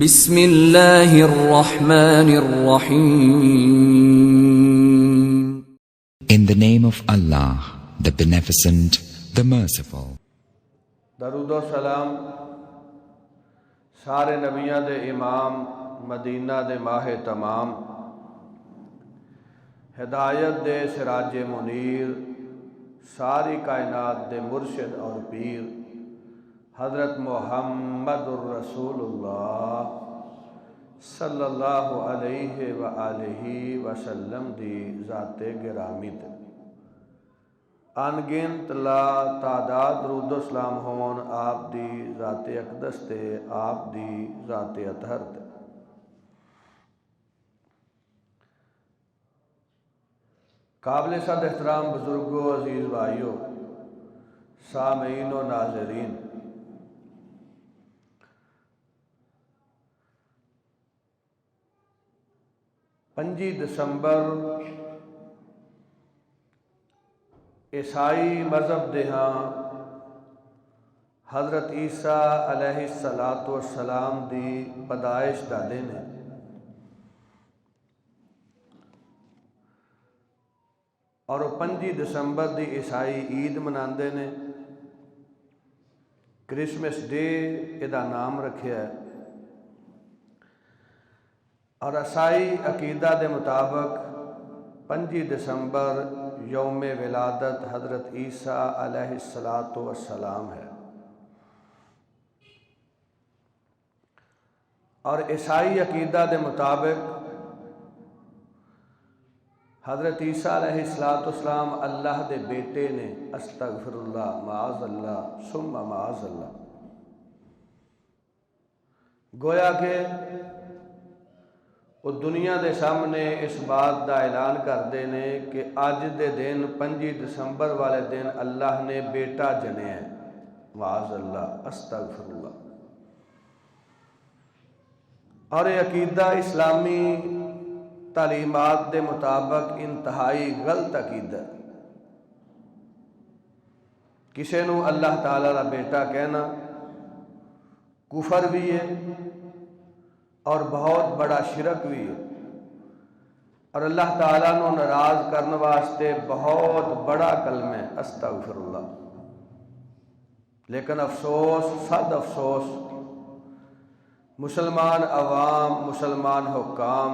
بسم اللہ الرحمن الرحیم. In the name of Allah, the Beneficent, the Merciful. درود و سلام سارے نبیاں دے امام، مدینہ دے ماہ تمام، ہدایت دے سراج منیر، ساری کائنات دے مرشد اور پیر، حضرت محمد الرسول اللہ صلی اللہ علیہ وآلہ وسلم دی ذات گرامی تے انگنت لا تعداد درود و سلام ہون آپ دی ذات اقدس تے، آپ دی ذات اطہر تے. قابل صد احترام بزرگوں، عزیز بھائیوں، سامعین و ناظرین، 5 دسمبر عیسائی مذہب دے ہاں حضرت عیسیٰ علیہ السلام دی پیدائش دا دن ہے. اور 5 دسمبر دی عیسائی عید مناندے نے، کرسمس ڈے ادا نام رکھیا ہے. اور عیسائی عقیدہ دے مطابق 5 دسمبر یوم ولادت حضرت عیسیٰ علیہ السلام ہے. اور عیسائی عقیدہ دے مطابق حضرت عیسیٰ علیہ السلام اللہ دے بیٹے نے. استغفر اللہ، معاذ اللہ، ثم معاذ اللہ. گویا کہ وہ دنیا دے سامنے اس بات دا اعلان کردے نے کہ اج دے دن 5 دسمبر والے دن اللہ نے بیٹا جنیا ہے. معاذ اللہ، استغفر اللہ. اور یہ عقیدہ اسلامی تعلیمات دے مطابق انتہائی غلط عقیدہ ہے. کسی نو اللہ تعالیٰ دا بیٹا کہنا کفر بھی ہے اور بہت بڑا شرک بھی ہے، اور اللہ تعالیٰ نو ناراض کرنے واسطے بہت بڑا کلمہ ہے، استغفر اللہ. لیکن افسوس، صد افسوس، مسلمان عوام، مسلمان حکام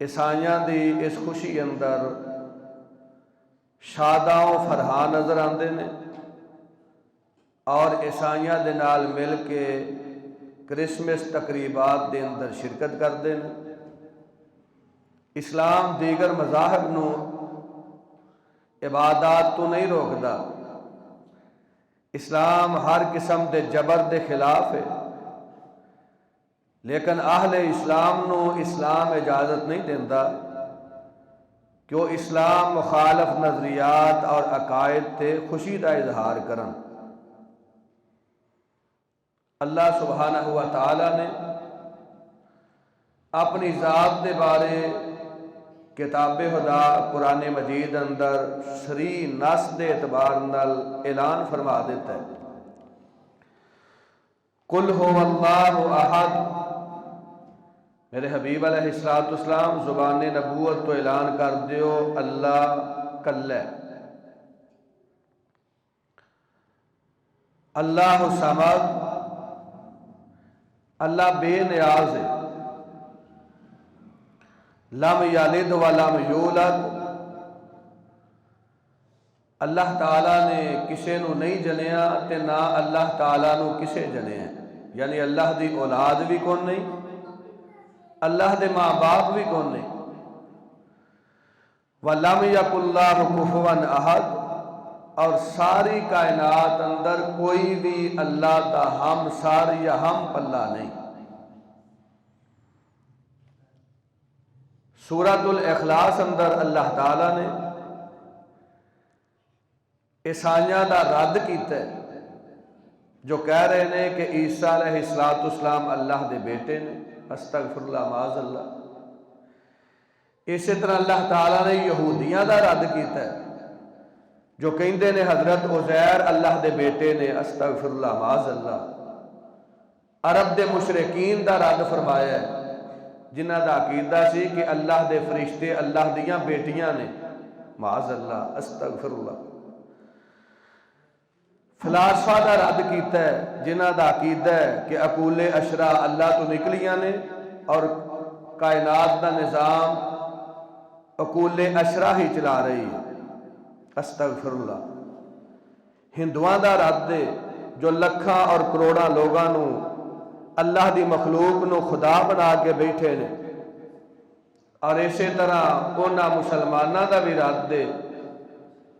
عیسائیاں دی اس خوشی اندر شاداں و فرحاں نظر آندے نے، اور عیسائیاں دے نال مل کے کرسمس تقریبات دے اندر شرکت کردے نے. اسلام دیگر مذاہب نو عبادات تو نہیں روکدا. اسلام ہر قسم دے جبر دے خلاف ہے، لیکن اہل اسلام نو اسلام اجازت نہیں دیندا کہ وہ اسلام مخالف نظریات اور عقائد تے خوشی دا اظہار کرن. اللہ سبحانہ و تعالی نے اپنی ذات دے بارے کتاب خدا قرآن مجید اندر سری نص دے اعتبار نال اعلان فرما دیتا ہے. قل هو اللہ احد. میرے حبیب علیہ السلام زبان نبوت تو اعلان کر دیو اللہ کل ہے. اللہ الصمد، اللہ بے نیاز ہے. لم یلد ولم یولد، اللہ تعالیٰ نے کسے نو نہیں جنیا تے نہ اللہ تعالیٰ نو کسے جنیا. یعنی اللہ دی اولاد بھی کون نہیں، اللہ دے ماں باپ بھی کون نہیں. وَلَمْ يَكُنْ اللَّهُ كُفُوًا أَحَدٌ، اور ساری کائنات اندر کوئی بھی اللہ دا ہم سار یا ہم پلہ نہیں. سورۃ الاخلاص اندر اللہ تعالیٰ نے عیسائیاں دا رد کیتا ہے جو کہہ رہے ہیں کہ عیسیٰ علیہ السلام اللہ دے بیٹے نے. استغفر اللہ، معاذ اللہ. اسی طرح اللہ تعالیٰ نے یہودیاں دا رد کیتا ہے جو کہندے نے حضرت عزیر اللہ دے بیٹے نے. استغفر اللہ، معاذ اللہ. عرب دے مشرکین دا رد فرمایا ہے جنہ دا عقیدہ سی کہ اللہ دے فرشتے اللہ دیاں بیٹیاں نے، معاذ اللہ، استغفر اللہ۔ فلاسفہ دا رد کیتا ہے جنہ دا عقیدہ ہے کہ عقول اشرا اللہ تو نکلیاں نے اور کائنات دا نظام عقول اشرا ہی چلا رہی ہے، استغفر اللہ۔ ہندوؤں دا رد ہے جو لکھاں اور کروڑاں لوگاں نو اللہ دی مخلوق نو خدا بنا کے بیٹھے نے، اور اسی طرح اونا مسلمانہ دا بھی رد دے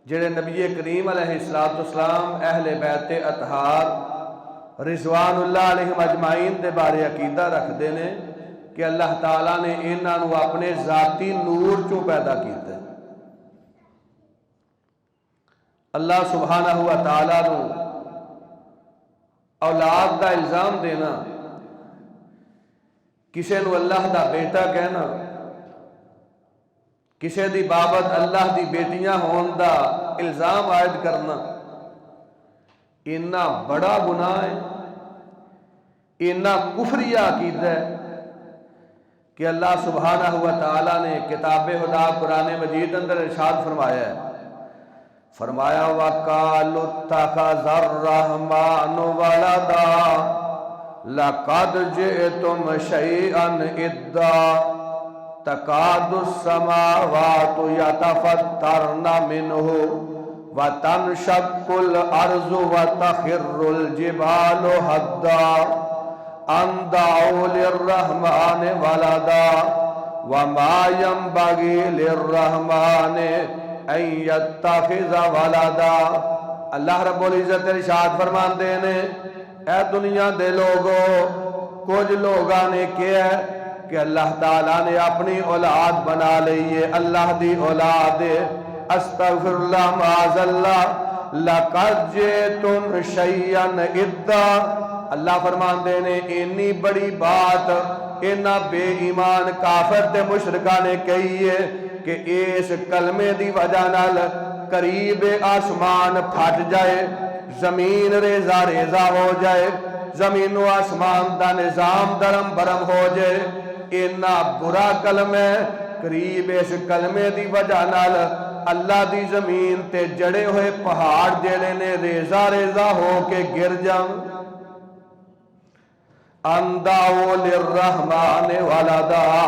جڑے نبی کریم علیہ السلام اہل بیت اطہار رضوان اللہ علیہم اجمعین دے بارے عقیدہ رکھ دے نے کہ اللہ تعالیٰ نے انہاں نو اپنے ذاتی نور چوں پیدا کیتا ہے۔ اللہ سبحانہ و تعالیٰ نو اولاد دا الزام دینا، کسے نو اللہ دا بیٹا کہنا، کسے دی بابت اللہ دی بیٹیاں ہون دا الزام عائد کرنا، اتنا بڑا گناہ ہے، اتنا کفریہ عقیدہ ہے کہ اللہ سبحانہ و تعالیٰ نے کتاب خدا قرآن مجید اندر ارشاد فرمایا ہے، فرمایا وَقَالُوا اتَّخَذَ الرَّحْمَنُ وَلَدًا لَقَدْ جِئْتُمْ شَيْئًا إِدًّا تَكَادُ السَّمَاوَاتُ يَتَفَطَّرْنَ مِنْهُ وَتَنشَقُّ الْأَرْضُ وَتَخِرُّ الْجِبَالُ هَدًّا أَن دَعَوْا لِلرَّحْمَنِ وَلَدًا وَمَا يَنبَغِي لِلرَّحْمَنِ أَن يَتَّخِذَ وَلَدًا۔ اللہ رب العزت ارشاد فرماندے نے، اے دنیا دے لوگو، کچھ لوگاں نے کیا ہے کہ اللہ تعالیٰ نے اپنی اولاد بنا لئیے، اللہ دی اولاد، استغفر اللہ معاذ اللہ، لَقَدْ جِئْتُمْ شَيْئًا إِدًّا۔ اللہ فرماندے نے اتنی بڑی بات انہاں بے ایمان کافر تے مشرکاں نے کہی ہے کہ اس کلمے دی وجہ نال قریب آسمان پھٹ جائے، زمین ریزہ ریزہ ہو جائے، زمین و آسمان دا نظام درم برم ہو جائے، اتنا برا کلمہ قریب اس کلمے دی وجہ نال اللہ دی زمین تے جڑے ہوئے پہاڑ جڑے نے ریزہ ریزہ ہو کے گر جاؤں۔ أَن دَعَوْا لِلرَّحْمَنِ وَلَدًا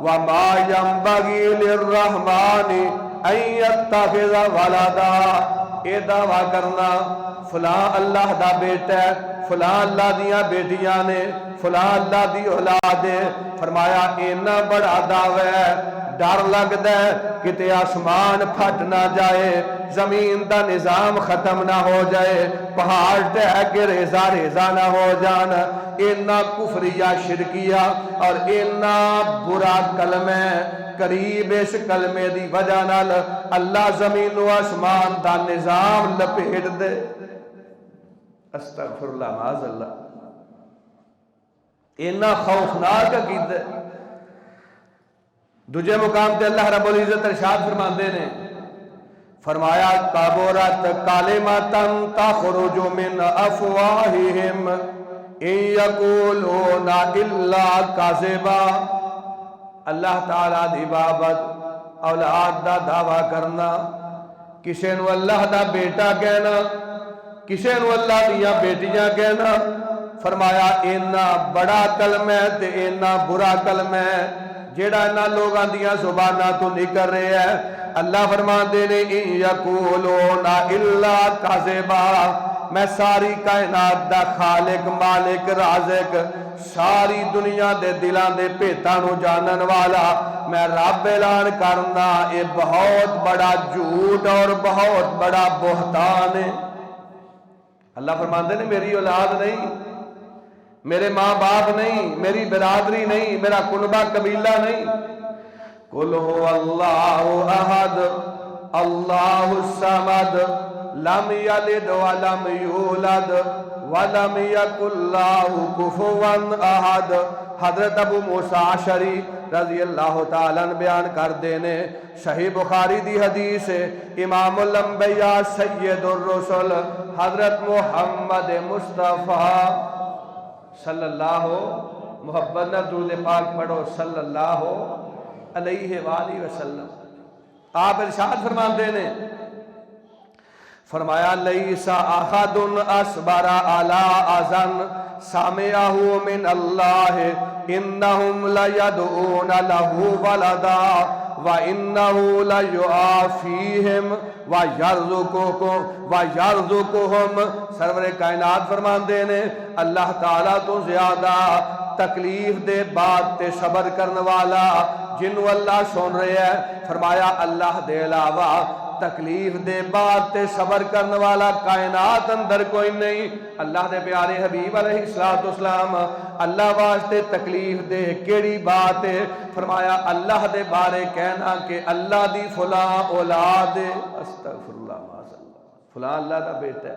وَمَا يَنبَغِي لِلرَّحْمَنِ أَن يَتَّخِذَ وَلَدًا۔ یہ دعویٰ کرنا فلاں اللہ دا بیٹا ہے، فلاں اللہ دیاں بیٹیاں نے، فلاں اللہ دی اولاد ہے، فرمایا اینا بڑا دعویٰ ہے، ڈر لگدا ہے کتے آسمان پھٹ نہ جائے، زمین دا نظام ختم نہ ہو جائے، پہاڑ ٹہ کے ریزہ ریزہ نہ ہو جان، اینا کفریہ شرکیہ اور اینا برا کلمہ قریب اس کلمے دی وجہ نال اللہ زمین و آسمان دا نظام لپیٹ دے، استغفر اللہ معاذ اللہ۔ اینا خوفناک عقیدہ ہے۔ دوجے مقام تے اللہ رب العزت ارشاد فرماندے نے، فرمایا کابورت کالمتن تخرج من افواہہم ان یقولون الا کذبا۔ اللہ تعالیٰ دی بابت اولاد دا دعویٰ کرنا، کسے نو اللہ دا بیٹا کہنا، کسے نو اللہ دیا بیٹیاں کہنا، فرمایا اینا بڑا کلمہ تے اینا برا کلمہ جیڑا اینا لوگاں دیا زبانہ تو نکل رہے ہیں۔ اللہ فرماندے نے ان یقولون الا کذبا، میں ساری کائنات دا خالق مالک رازق، ساری دنیا دے دلان دے پیتاں نو جانن والا میں رب اعلان کرنا، یہ بہت بڑا جھوٹ اور بہت بڑا بہتان ہے۔ اللہ فرماندے نے میری اولاد نہیں، میرے ماں باپ نہیں، میری برادری نہیں، میرا کنبہ قبیلہ نہیں۔ قل هو اللہ احد اللہ الصمد لم یلد ولم یولد ولم یکن لہ کفوا احد۔ حضرت ابو موسیٰ اشعری رضی اللہ تعالیٰ بیان کر دینے، صحیح بخاری دی حدیث ہے، امام الانبیاء سید الرسل حضرت محمد مصطفیٰ صلی اللہ محبت نہ درود پاک پڑھو صلی اللہ علیہ وآلہ وسلم. آپ ارشاد فرماندے نے فرمایا لیس احد اصبر علی اذن سمعہ من اللہ انہم لیدعون لہ ولدا وَإِنَّهُ لَيُعَافِيهِمْ وَيَرْزُقُهُمْ. سرور کائنات فرماندے نے اللہ تعالیٰ تو زیادہ تکلیف دے بعد تے صبر کرنے والا جنہوں اللہ سن رہے ہیں. فرمایا اللہ دے علاوہ تکلیف دے بعد تے صبر کرنے والا کائنات اندر کوئی نہیں. اللہ دے پیارے حبیب علیہ السلام اللہ واسطے تکلیف دے کیڑی بات ہے؟ فرمایا اللہ دے بارے کہنا کہ اللہ دی فلاں اولاد استغفر اللہ معاذ اللہ، فلاں اللہ دا بیٹا ہے،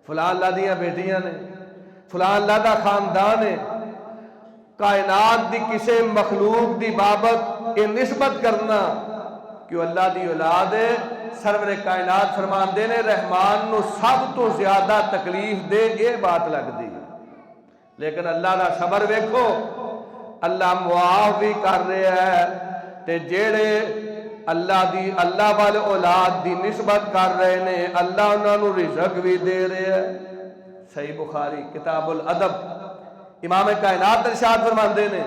فلاں اللہ دیاں بیٹیاں نے، فلاں اللہ دا خاندان ہے. کائنات دی کسے مخلوق دی بابت یہ نسبت کرنا کہ اللہ دی اولاد ہے. سرور کائنات فرماندے نے رحمان نو سب تو زیادہ تکلیف دے یہ بات لگ دی، لیکن اللہ دا صبر ویکھو، اللہ معاف بھی کر رہے ہے تے جیڑے اللہ والے اولاد دی نسبت کر رہے نے اللہ انہاں نو رزق بھی دے رہے ہے. صحیح بخاری کتاب الادب امام کائنات ارشاد فرماندے نے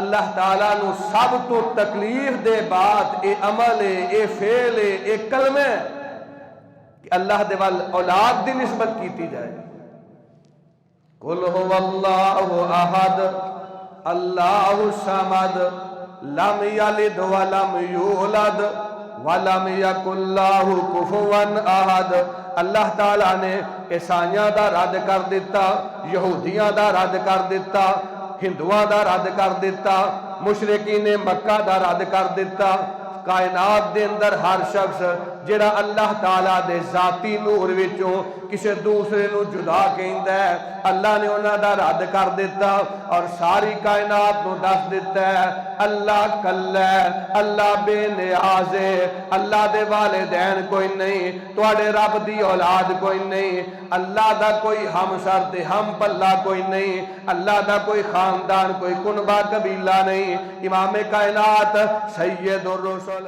اللہ تعالیٰ نو سب تو تکلیف دے بعد اے عمل ہے، اے فعل ہے، اے کلمہ ہے کہ اللہ دے وال اولاد دی نسبت کیتی جائے. قل هو اللہ احد اللہ الصمد لم یلد ولم یولد ولم یکن لہ کفوا احد. اللہ تعالیٰ نے عیسائیاں دا رد کر دیتا، یہودیاں دا رد کر دیتا، ہندوؤں دا رد کر دیتا، مشرکین مکہ دا رد کر دیتا. کائنات دے اندر ہر شخص جڑا اللہ تعالیٰ دے ذاتی نور وچوں کسے دوسرے نو جدا کہندا ہے اللہ نے انہاں دا رد کر دیتا اور ساری کائنات نو دس دیتا ہے اللہ کلا ہے، اللہ بے نیاز ہے، اللہ دے والدین کوئی نہیں، تواڈے رب دی اولاد کوئی نہیں، اللہ دا کوئی ہمسر تے ہم پلہ کوئی نہیں، اللہ دا کوئی خاندان کوئی کنبہ قبیلہ نہیں. امام کائنات سید الرسل